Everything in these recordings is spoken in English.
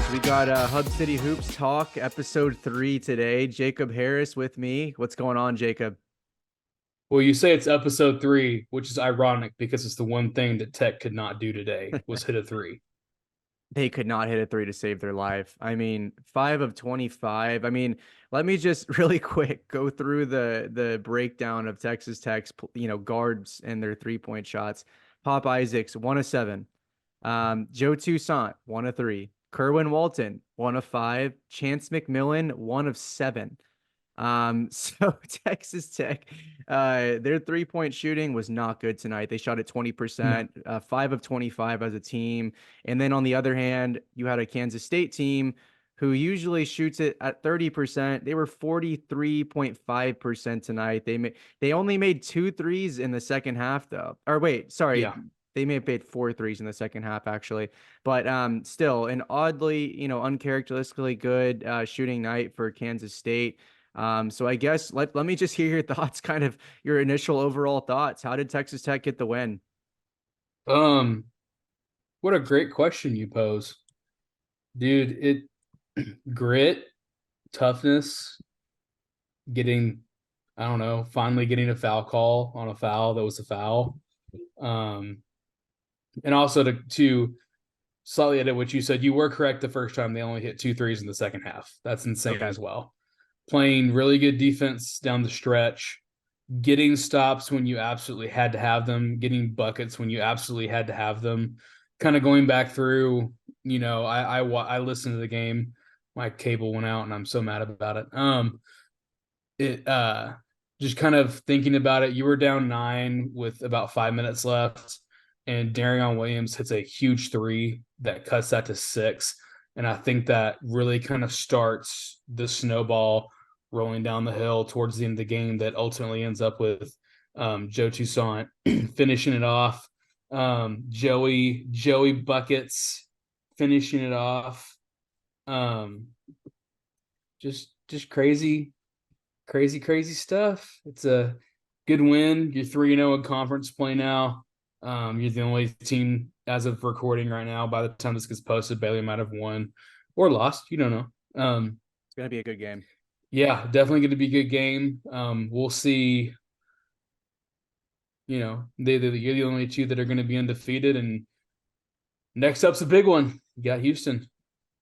boys. We got Hub City Hoops Talk, episode 3 today. Jacob Harris with me. What's going on, Jacob? Well, you say it's episode 3, which is ironic because it's the one thing that Tech could not do today was hit a three. They could not hit a three to save their life. I mean, 5 of 25. I mean, let me just really quick go through the breakdown of Texas Tech's guards and their 3-point shots. Pop Isaacs, 1 of 7. Joe Toussaint, 1 of 3. Kerwin Walton, 1 of 5. Chance McMillan, 1 of 7. So Texas Tech, their 3-point shooting was not good tonight. They shot at No. 20%, 5 of 25 as a team. And then on the other hand, you had a Kansas State team who usually shoots it at 30%. They were 43.5% tonight. They only made 2 threes in the second half though. Or wait, sorry. Yeah. They may have made 4 threes in the second half, actually, but still an oddly, uncharacteristically good shooting night for Kansas State. So I guess let me just hear your thoughts, kind of your initial overall thoughts. How did Texas Tech get the win? Um, what a great question you pose. Dude, grit, toughness, getting I don't know, finally getting a foul call on a foul that was a foul. Um, and also to slightly edit what you said, you were correct the first time they only hit 2 threes in the second half. That's insane Okay. as well. Playing really good defense down the stretch, getting stops when you absolutely had to have them, getting buckets when you absolutely had to have them. Kind of going back through, I listened to the game. My cable went out, and I'm so mad about it. It Just kind of thinking about it. You were down 9 with about 5 minutes left, and Darion Williams hits a huge three that cuts that to 6. And I think that really kind of starts the snowball rolling down the hill towards the end of the game that ultimately ends up with Joe Toussaint finishing it off. Joey buckets finishing it off. Um, just crazy stuff. It's a good win. You're 3-0 in conference play now. You're the only team as of recording right now. By the time this gets posted, Baylor might have won or lost. You don't know. It's gonna be a good game. Yeah, definitely going to be a good game. We'll see. You're the only two that are going to be undefeated, and next up's a big one. You got Houston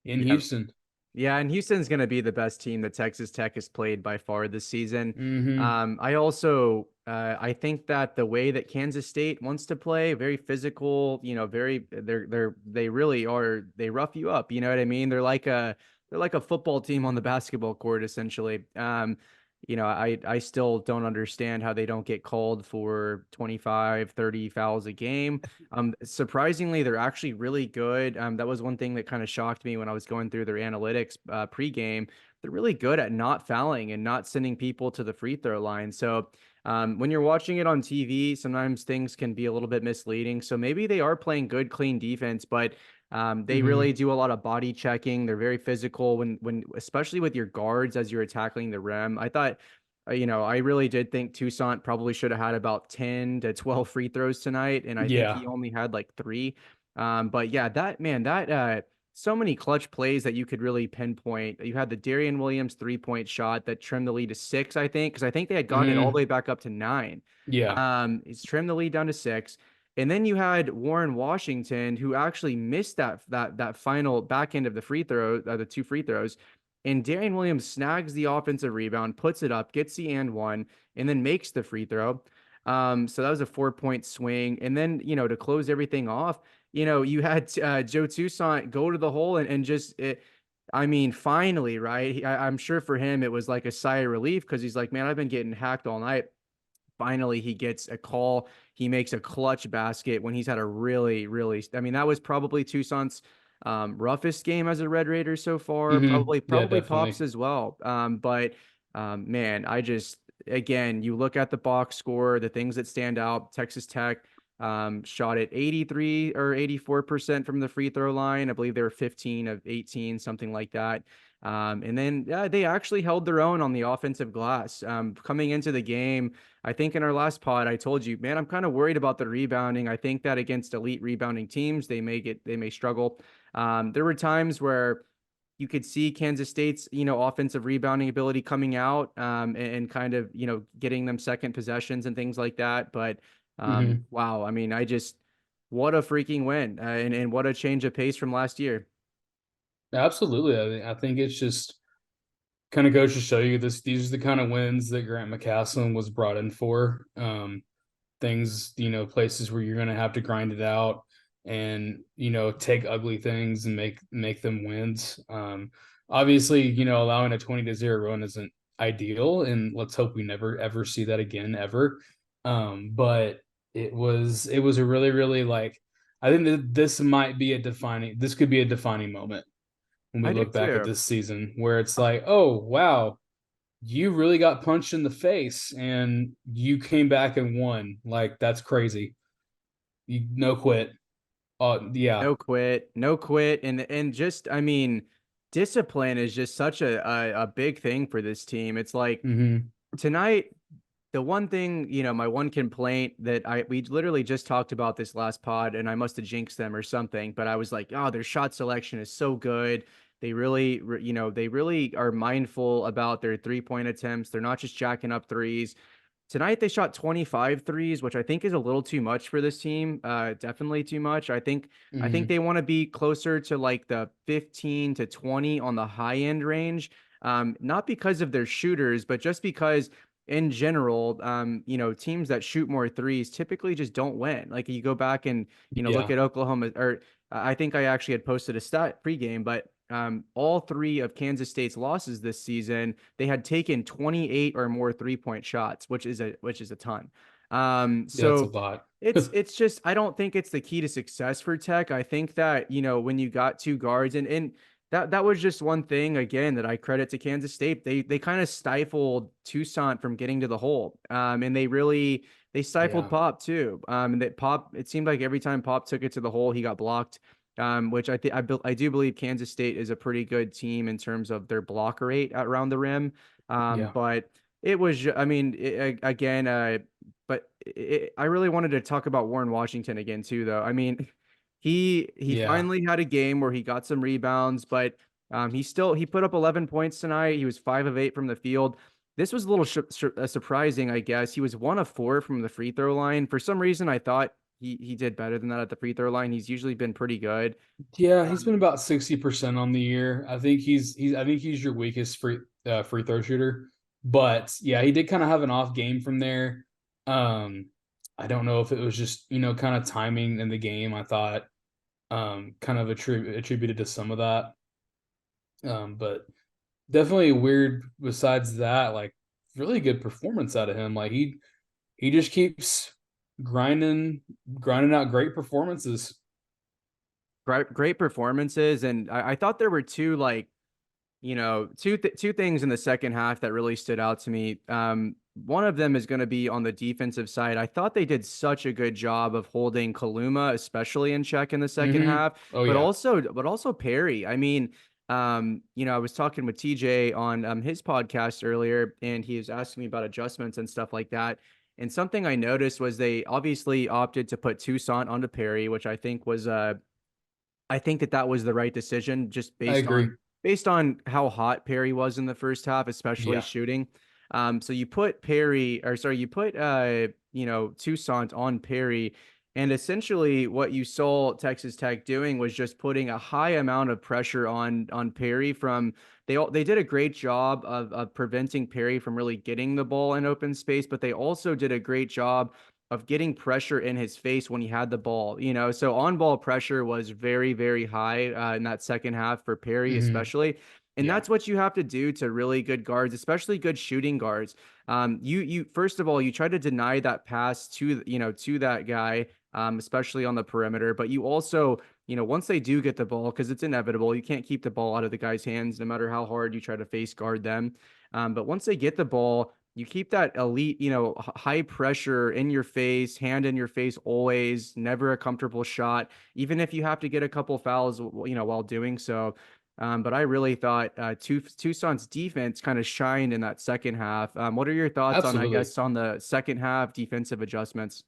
in Yeah, Houston. yeah, and Houston's gonna be the best team that Texas Tech has played by far this season. Mm-hmm. I think that the way that Kansas State wants to play, very physical, very they really are, they rough you up, you know what I mean? They're like a football team on the basketball court, essentially. I still don't understand how they don't get called for 25, 30 fouls a game. Surprisingly, they're actually really good. That was one thing that kind of shocked me when I was going through their analytics pregame. They're really good at not fouling and not sending people to the free throw line. So when you're watching it on TV, sometimes things can be a little bit misleading. So maybe they are playing good, clean defense, but they really Mm-hmm. do a lot of body checking. They're very physical when especially with your guards as you're tackling the rim. I thought, I really did think Toussaint probably should have had about 10 to 12 free throws tonight, and I think Yeah. he only had like 3. But yeah, that so many clutch plays that you could really pinpoint. You had the Darian Williams 3-point shot that trimmed the lead to 6, I think, because I think they had gotten it all the Mm-hmm. way back up to 9. Yeah. It's trimmed the lead down to 6. And then you had Warren Washington, who actually missed that final back end of the free throw, the 2 free throws. And Darian Williams snags the offensive rebound, puts it up, gets the and one, and then makes the free throw. So that was a 4-point swing. And then, to close everything off, you had Joe Toussaint go to the hole and just I mean, finally, right? I'm sure for him it was like a sigh of relief because he's like, man, I've been getting hacked all night. Finally, he gets a call. He makes a clutch basket when he's had a really, really. I mean, that was probably Toussaint's roughest game as a Red Raider so far. Mm-hmm. Yeah, Probably Pops definitely. as well. But man, I just again, you look at the box score, the things that stand out. Texas Tech shot at 83 or 84% from the free throw line. I believe they were 15 of 18, something like that. And then they actually held their own on the offensive glass. Coming into the game, I think in our last pod, I told you, man, I'm kind of worried about the rebounding. I think that against elite rebounding teams, they may struggle. There were times where you could see Kansas State's, offensive rebounding ability coming out, and kind of, getting them second possessions and things like that. But Hmm. wow, I mean, what a freaking win, and what a change of pace from last year. Absolutely. I think it's just kind of goes to show you these are the kind of wins that Grant McCasland was brought in for. Things, places where you're going to have to grind it out and, take ugly things and make them wins. Obviously, allowing a 20-0 run isn't ideal, and let's hope we never ever see that again ever. But it was a really really like I think that this could be a defining moment when we I do look back at too. this season where it's like, oh wow, you really got punched in the face and you came back and won. Like that's crazy. You no quit. Yeah. No quit, no quit, and just, I mean, discipline is just such a big thing for this team. It's like Hmm. tonight, the one thing, my one complaint that we literally just talked about this last pod, and I must have jinxed them or something, but I was like, oh, their shot selection is so good. They really, they really are mindful about their 3-point attempts. They're not just jacking up threes. Tonight they shot 25 threes, which I think is a little too much for this team. Definitely too much. I think Hmm. they want to be closer to like the 15 to 20 on the high end range. Not because of their shooters, but just because in general, teams that shoot more threes typically just don't win. Like you go back and, look Yeah. at Oklahoma, or I think I actually had posted a stat pregame, but all three of Kansas State's losses this season, they had taken 28 or more 3-point shots, which is a ton. Yeah, that's a So lot. it's just, I don't think it's the key to success for Tech. I think that, when you got two guards, and that was just one thing again that I credit to Kansas State. They kind of stifled Tucson from getting to the hole. And they stifled Yeah. Pop too. And that Pop, it seemed like every time Pop took it to the hole, he got blocked. Which I do believe Kansas State is a pretty good team in terms of their block rate around the rim. Yeah. But it was, I mean, again, but I really wanted to talk about Warren Washington again too, though. I mean, he Yeah. finally had a game where he got some rebounds, but he put up 11 points tonight. He was 5 of 8 from the field. This was a little surprising, I guess. He was 1 of 4 from the free throw line. For some reason, I thought he did better than that at the free throw line. He's usually been pretty good. Yeah, he's been Um, about 60% on the year. I think he's your weakest free throw shooter. But yeah, he did kind of have an off game from there. Um I don't know if it was just, kind of timing in the game. I thought kind of attributed to some of that. But definitely weird besides that, like really good performance out of him. Like he just keeps grinding out great performances. great performances, and I thought there were two, like, two things in the second half that really stood out to me. One of them is going to be on the defensive side. I thought they did such a good job of holding Kaluma, especially in check in the second Hmm. half, Oh but yeah. also Perry. I mean, I was talking with TJ on his podcast earlier, and he was asking me about adjustments and stuff like that. And something I noticed was they obviously opted to put Toussaint onto Perry, which I think that was the right decision, just I agree. based on how hot Perry was in the first half, especially Yeah. shooting. So you put Perry, or sorry, you put Toussaint on Perry, and essentially what you saw Texas Tech doing was just putting a high amount of pressure on Perry. They did a great job of preventing Perry from really getting the ball in open space, but they also did a great job of getting pressure in his face when he had the ball, so on ball pressure was very, very high in that second half for Perry, Hmm. especially. And Yeah. that's what you have to do to really good guards, especially good shooting guards. You first of all, you try to deny that pass to that guy, especially on the perimeter. But you also, once they do get the ball, because it's inevitable, you can't keep the ball out of the guy's hands, no matter how hard you try to face guard them. But once they get the ball, you keep that elite, high pressure in your face, hand in your face always, never a comfortable shot, even if you have to get a couple fouls, while doing so. But I really thought Tucson's defense kind of shined in that second half. What are your thoughts on, I Absolutely. guess, on the second half defensive adjustments?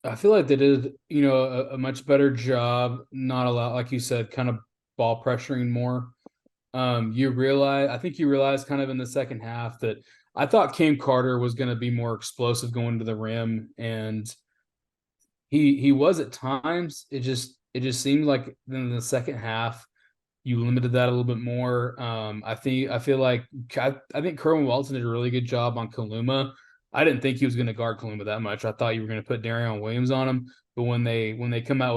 I feel like they did, a much better job, not a lot, like you said, kind of ball pressuring more. I think you realized kind of in the second half that I thought Cam Carter was going to be more explosive going to the rim, and he was at times. It just seemed like in the second half you limited that a little bit more. I feel like I think Kerwin Walton did a really good job on Kaluma. I didn't think he was going to guard Kaluma that much. I thought you were going to put Darion Williams on him, but when they come out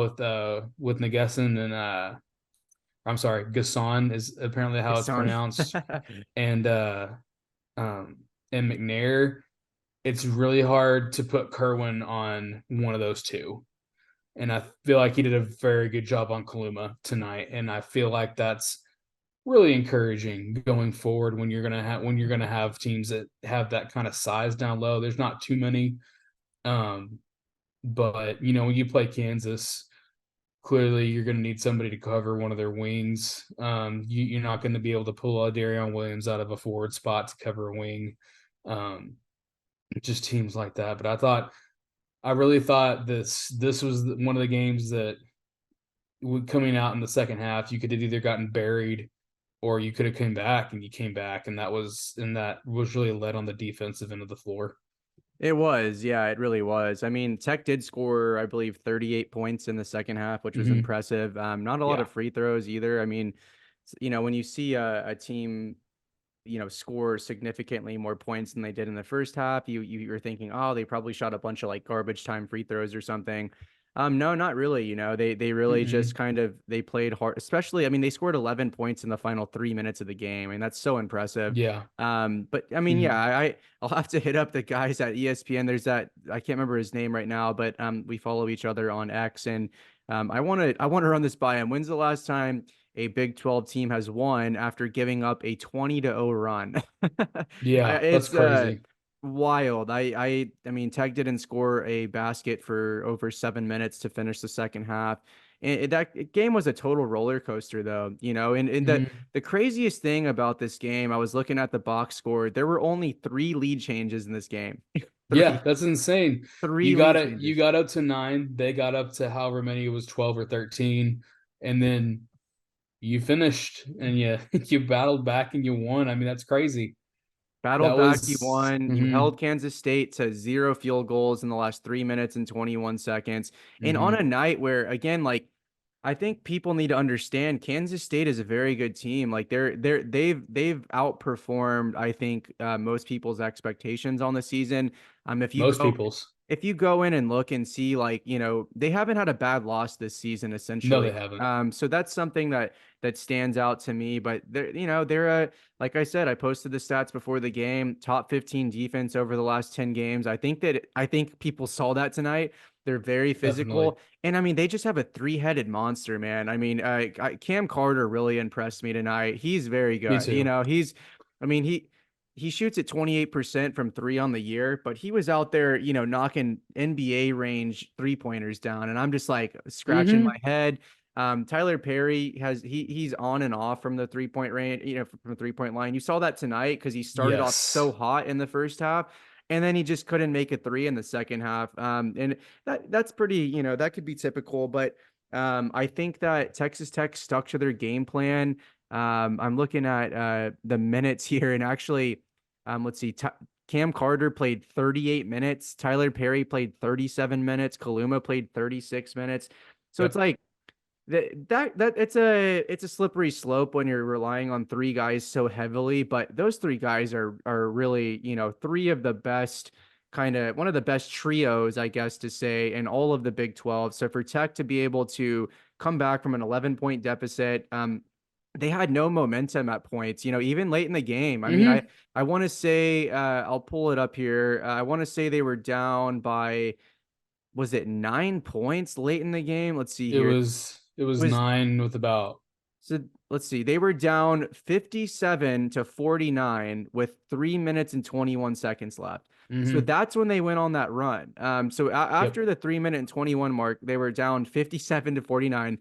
with Nagesson and I'm sorry, Gasson is apparently how it's Son. pronounced, and um and McNair, it's really hard to put Kerwin on one of those two. And I feel like he did a very good job on Kaluma tonight. And I feel like that's really encouraging going forward when you're gonna have teams that have that kind of size down low. There's not too many. Um, but when you play Kansas, clearly you're going to need somebody to cover one of their wings. You're not going to be able to pull a Darion Williams out of a forward spot to cover a wing. Um, just teams like that. But I really thought this was one of the games that coming out in the second half, you could have either gotten buried or you could have come back, and you came back, and that was really led on the defensive end of the floor. It was, yeah, it really was. I mean, Tech did score, I believe, 38 points in the second half, which was Mm-hmm. impressive. Not a lot Yeah, of free throws either. I mean, when you see a team, score significantly more points than they did in the first half, you're thinking, oh, they probably shot a bunch of like garbage time free throws or something. No, not really. They really just mm-mm. kind of they played hard, especially, I mean, they scored 11 points in the final 3 minutes of the game. I mean, that's so impressive. Yeah, But I mean, yeah, mm-hmm. I'll have to hit up the guys at ESPN. There's that I can't remember his name right now, but we follow each other on X, and I want to run this by him. When's the last time a Big 12 team has won after giving up a 20-0 run? Yeah, that's It's crazy. wild. I mean, Tech didn't score a basket for over 7 minutes to finish the second half. And that game was a total roller coaster, though. And Mm-hmm. the craziest thing about this game, I was looking at the box score. There were only three lead changes in this game. Yeah, Three, that's insane. three You got lead it. You changes. got up to 9. They got up to however many it was, 12 or 13, and then you finished and you you battled back and you won. I mean, that's crazy. That Battled back, you was won. You mm-hmm, held Kansas State to 0 field goals in the last 3 minutes and 21 seconds. And on mm-hmm. a night where, again, like, I think people need to understand Kansas State is a very good team. Like they've outperformed, I think, most people's expectations on the season. If you Most go people's. if you go in and look and see, like, they haven't had a bad loss this season, No, essentially. they haven't. So that's something that stands out to me. But they're like I said, I posted the stats before the game, top 15 defense over the last 10 games. I think people saw that tonight. They're very Definitely. physical. And I mean, they just have a three-headed monster, man. I mean, Cam Carter really impressed me tonight. He's very Me good. too. I mean, he shoots at 28% from three on the year, but he was out there, knocking NBA range three-pointers down. And I'm just like scratching my Mm-hmm. head. Tyler Perry he's on and off from the 3-point range, from the 3-point line. You saw that tonight because he started off Yes. so hot in the first half, and then he just couldn't make a three in the second half. And that's pretty, that could be typical, but I think that Texas Tech stuck to their game plan. I'm looking at the minutes here, and actually, let's see. Cam Carter played 38 minutes. Tyler Perry played 37 minutes. Kaluma played 36 minutes. So it's Yep. like that it's a slippery slope when you're relying on three guys so heavily, but those three guys are really, three of the best, kind of one of the best trios, I guess, to say, in all of the Big 12. So for Tech to be able to come back from an 11-point deficit, they had no momentum at points, even late in the game. I mean, I Mm-hmm. I want to say, I'll pull it up here. I want to say they were down by, was it 9 points late in the game? Let's see It here. was it It was was, 9 with about. so let's see. They were down 57-49 with 3 minutes and 21 seconds left. So Mm-hmm. that's when they went on that run. So Yep. after the 3 minute and 21 mark, they were down 57-49.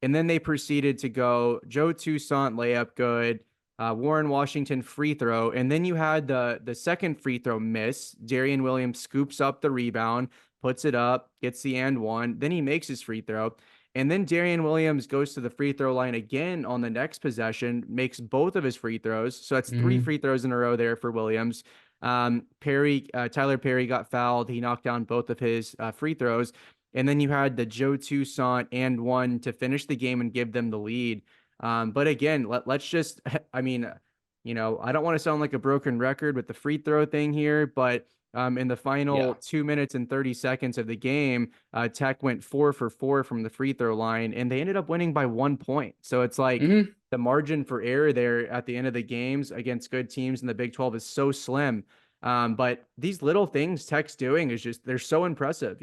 And then they proceeded to go Joe Toussaint layup good, Warren Washington free throw, and then you had the second free throw miss. Darian Williams scoops up the rebound, puts it up, gets the and one. Then he makes his free throw. And then Darian Williams goes to the free throw line again on the next possession, makes both of his free throws. So that's three Mm-hmm. free throws in a row there for Williams. Tyler Perry got fouled. He knocked down both of his free throws. And then you had the Joe Toussaint and one to finish the game and give them the lead. But again, let's just, I mean, I don't want to sound like a broken record with the free throw thing here, but in the final Yeah. 2 minutes and 30 seconds of the game, Tech went 4 for 4 from the free throw line, and they ended up winning by 1 point. So it's like Mm-hmm. the margin for error there at the end of the games against good teams in the Big 12 is so slim. But these little things Tech's doing is just, they're so impressive.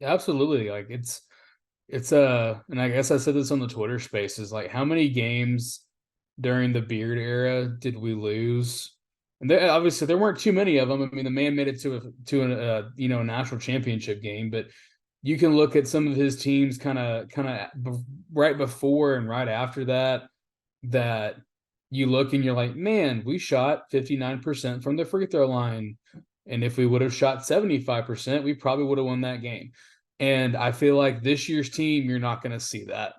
Absolutely. Like it's and I guess I said this on the Twitter spaces, like how many games during the Beard era did we lose? And obviously there weren't too many of them. I mean, the man made it to a national championship game, but you can look at some of his teams kind of right before and right after that you look and you're like, man, we shot 59% from the free throw line. And if we would have shot 75%, we probably would have won that game. And I feel like this year's team, you're not going to see that.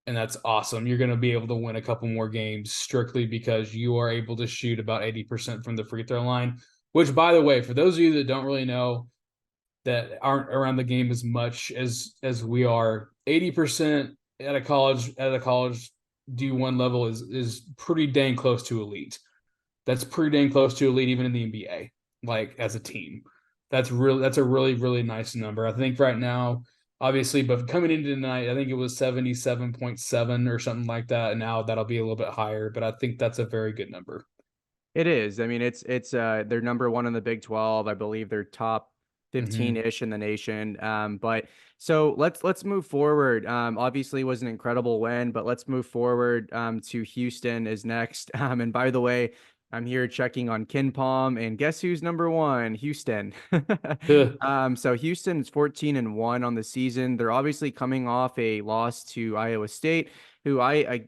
And that's awesome. You're going to be able to win a couple more games strictly because you are able to shoot about 80% from the free throw line, which, by the way, for those of you that don't really know, that aren't around the game as much as we are, 80% at a college D1 level is pretty dang close to elite. That's pretty dang close to elite even in the NBA, like as a team. That's a really, really nice number. I think right now, obviously, but coming into tonight, I think it was 77.7 or something like that. And now that'll be a little bit higher, but I think that's a very good number. It is. I mean, it's they're number one in the Big 12. I believe they're top Mm-hmm. 15-ish in the nation. But so let's move forward. Obviously it was an incredible win, but let's move forward to Houston is next. And by the way, I'm here checking on Ken Palm, and guess who's number one? Houston. So Houston is 14-1 on the season. They're obviously coming off a loss to Iowa State, who I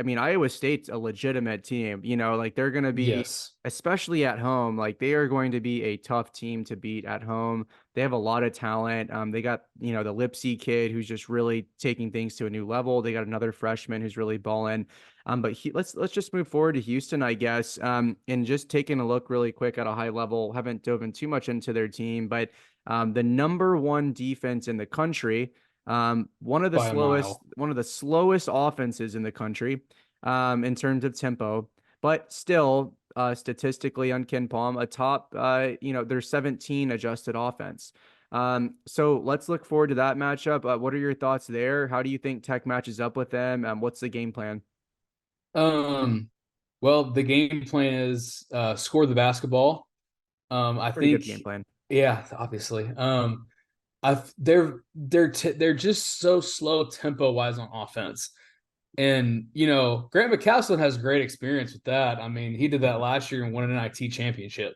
mean, Iowa State's a legitimate team. Like they're going to be, Yes. especially at home, like they are going to be a tough team to beat at home. They have a lot of talent. They got, the Lipsy kid who's just really taking things to a new level. They got another freshman who's really balling. But let's just move forward to Houston, I guess. And just taking a look really quick at a high level, haven't dove in too much into their team, but the number one defense in the country, By a mile. one of the slowest offenses in the country, in terms of tempo, but still, statistically on Ken Palm, a top, their 17 adjusted offense. So let's look forward to that matchup. What are your thoughts there? How do you think Tech matches up with them? What's the game plan? Um, well, the game plan is score the basketball. I Pretty good think, game plan. yeah, obviously. They're just so slow tempo wise on offense, and Grant McCaslin has great experience with that. I mean, he did that last year and won an NIT championship.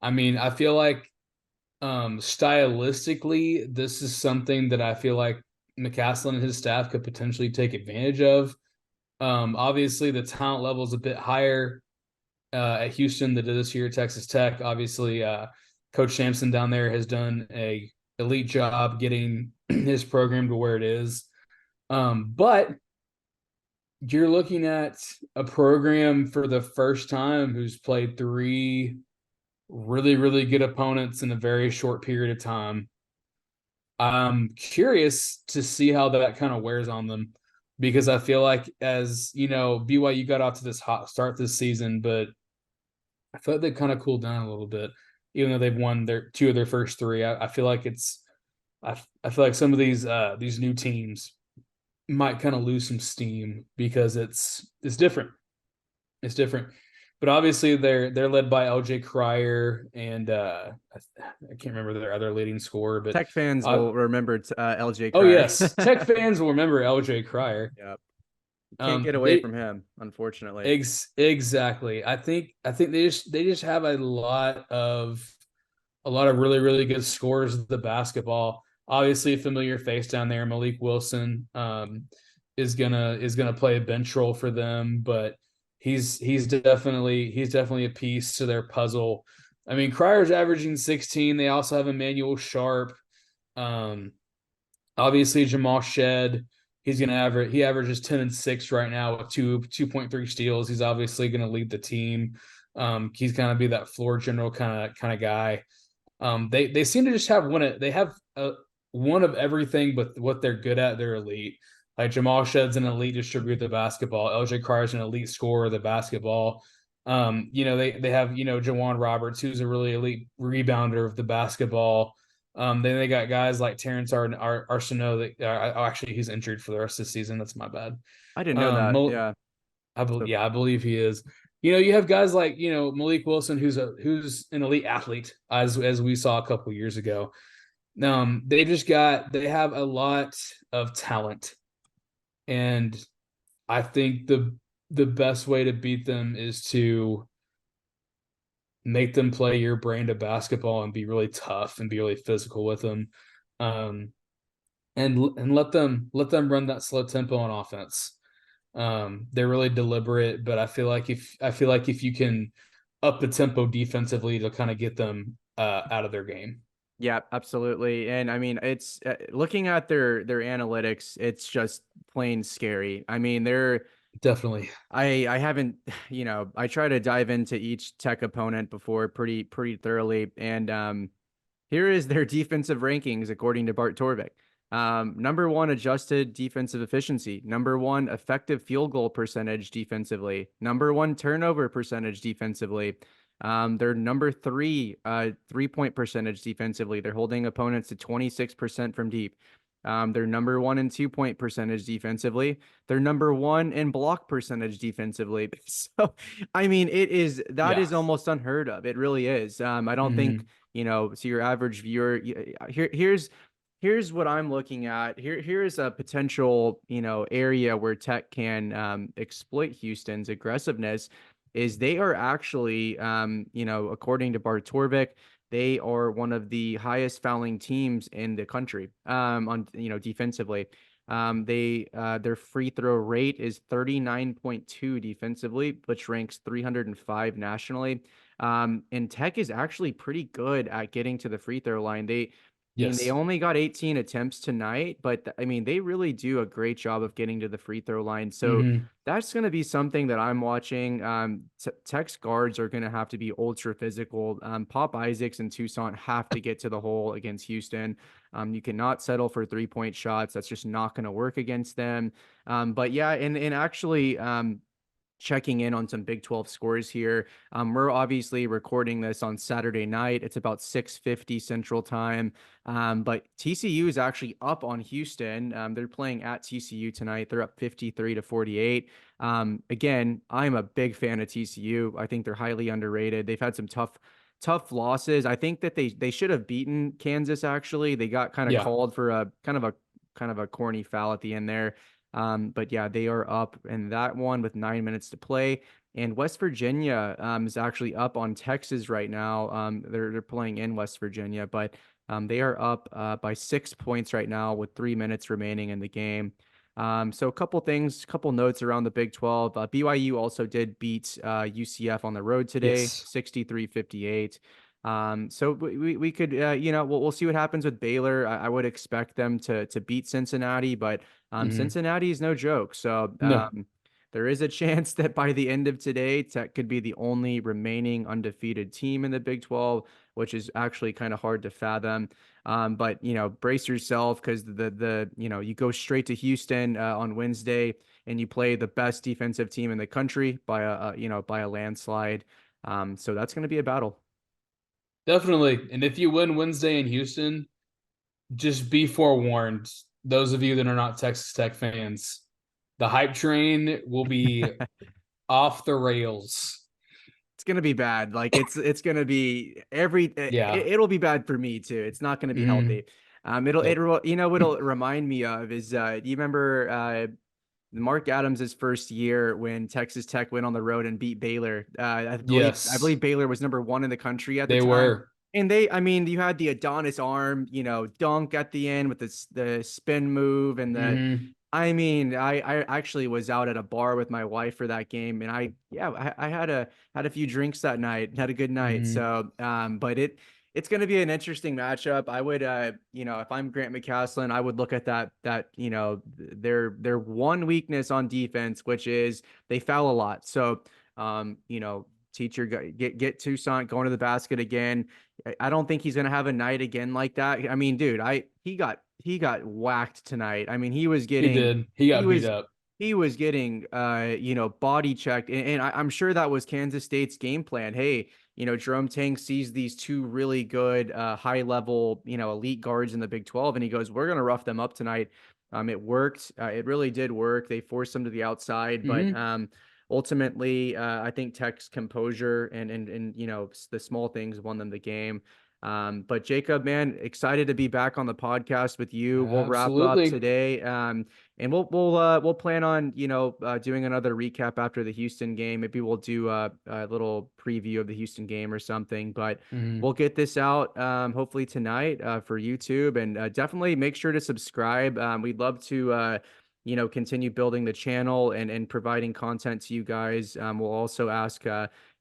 I mean, I feel like stylistically, this is something that I feel like McCaslin and his staff could potentially take advantage of. Obviously, the talent level is a bit higher at Houston than it is here at Texas Tech. Obviously, Coach Sampson down there has done a elite job getting his program to where it is. But you're looking at a program for the first time who's played three really, really good opponents in a very short period of time. I'm curious to see how that kind of wears on them because I feel like, as you know, BYU got off to this hot start this season, but I feel like they kind of cooled down a little bit, even though they've won their two of their first three. I feel like I feel like some of these new teams might kind of lose some steam because it's different. It's different. But obviously they're led by LJ Cryer and I can't remember their other leading scorer, but Tech fans uh, will remember LJ oh Cryer. yes, Tech fans will remember LJ Cryer. Yep. You can't get away They from him, unfortunately. exactly. I think they just have a lot of really, really good scores of the basketball. Obviously, a familiar face down there, Malik Wilson, is gonna play a bench role for them, but he's definitely a piece to their puzzle. I mean, Cryer's averaging 16. They also have Emmanuel Sharp. Um, Obviously, Jamal Shed. He averages 10 and 6 right now with 2.3 steals. He's obviously gonna lead the team. He's gonna be that floor general kind of guy. They seem to just have one of everything, but what they're good at, they're elite. Like Jamal Shed's an elite distributor of the basketball. LJ Crier's an elite scorer of the basketball. They have Jawan Roberts, who's a really elite rebounder of the basketball. Then they got guys like Terrence Arsenault. Actually, he's injured for the rest of the season. That's my bad. I didn't know Um, that. Mo- Yeah. So I believe he is. You have guys like Malik Wilson, who's an elite athlete, as we saw a couple years ago. They have a lot of talent, and I think the best way to beat them is to make them play your brand of basketball and be really tough and be really physical with them, um, and let them run that slow tempo on offense. They're really deliberate, but I feel like if you can up the tempo defensively to kind of get them out of their game. yeah, absolutely. And I mean, it's looking at their analytics, it's just plain scary. I mean, Definitely. I haven't, I try to dive into each tech opponent before pretty thoroughly, and here is their defensive rankings according to Bart Torvik. Number one, adjusted defensive efficiency. Number one, effective field goal percentage defensively. Number one, turnover percentage defensively. They're number three, 3-point percentage defensively. They're holding opponents to 26% from deep. They're number one in 2-point percentage defensively. They're number one in block percentage defensively. So, I mean, that Yeah. is almost unheard of. It really is. I don't think, Hmm. to your average viewer, here's what I'm looking at. Here's a potential, area where Tech can exploit Houston's aggressiveness. Is they are actually, according to Bart Torvik, they are one of the highest fouling teams in the country. On defensively, their free throw rate is 39.2 defensively, which ranks 305 nationally. And Tech is actually pretty good at getting to the free throw line. They Yes. only got 18 attempts tonight, but I mean, they really do a great job of getting to the free throw line. So Hmm. that's going to be something that I'm watching. Tech's guards are going to have to be ultra physical. Pop Isaacs and Toussaint have to get to the hole against Houston. You cannot settle for 3-point shots. That's just not going to work against them. But yeah, and actually, checking in on some Big 12 scores here. We're obviously recording this on Saturday night. It's about 6:50 Central Time. But TCU is actually up on Houston. They're playing at TCU tonight. They're up 53-48. Again, I'm a big fan of TCU. I think they're highly underrated. They've had some tough losses. I think that they should have beaten Kansas actually. They got kind of Yeah. called for a kind of a corny foul at the end there. But yeah, they are up in that one with 9 minutes to play. And West Virginia is actually up on Texas right now. They're playing in West Virginia, but they are up by 6 points right now with 3 minutes remaining in the game. So a couple notes around the Big 12. BYU also did beat UCF on the road today, Yes. 63-58. So we could, we'll see what happens with Baylor. I would expect them to beat Cincinnati, but Hmm. Cincinnati is no joke. So No. there is a chance that by the end of today, Tech could be the only remaining undefeated team in the Big 12, which is actually kind of hard to fathom. But brace yourself because you go straight to Houston on Wednesday and you play the best defensive team in the country by a landslide. So that's going to be a battle. Definitely. And if you win Wednesday in Houston, just be forewarned. Those of you that are not Texas Tech fans, the hype train will be off the rails. It's gonna be bad. Like it's gonna be Yeah. it'll be bad for me too. It's not gonna be Hmm. healthy. It'll Nope. it'll what'll remind me of is do you remember Mark Adams' first year when Texas Tech went on the road and beat Baylor? I believe Yes, Baylor was number one in the country at the they time. were. And I mean, you had the Adonis arm, dunk at the end with the spin move and Hmm. I mean, I actually was out at a bar with my wife for that game, and yeah, I had a few drinks that night, had a good night. Hmm. So, but it's going to be an interesting matchup. I would, if I'm Grant McCaslin, I would look at that their one weakness on defense, which is they foul a lot. So, teacher get Tucson going to the basket again. I don't think he's going to have a night again like that. I mean, dude, he got whacked tonight. I mean, He did. He he got beat was up. he was getting body checked, and I'm sure that was Kansas State's game plan. Hey, Jerome Tang sees these two really good high level elite guards in the Big 12, and he goes, "We're gonna rough them up tonight." It worked. It really did work. They forced them to the outside, but Hmm. ultimately, I think Tech's composure and the small things won them the game. But Jacob, man, excited to be back on the podcast with you. We'll wrap up Absolutely. today. And we'll plan on doing another recap after the Houston game. Maybe we'll do a little preview of the Houston game or something. But Hmm. we'll get this out hopefully tonight for YouTube, and definitely make sure to subscribe. We'd love to continue building the channel and providing content to you guys. We'll also ask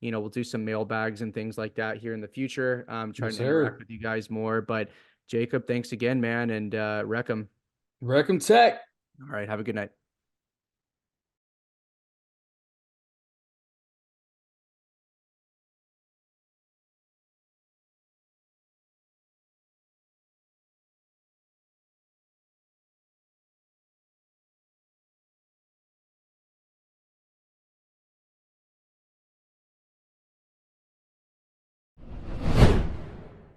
we'll do some mailbags and things like that here in the future. Yes, Trying to interact sir. with you guys more. But Jacob, thanks again, man, and Wreck 'em. Recom Tech. All right, have a good night.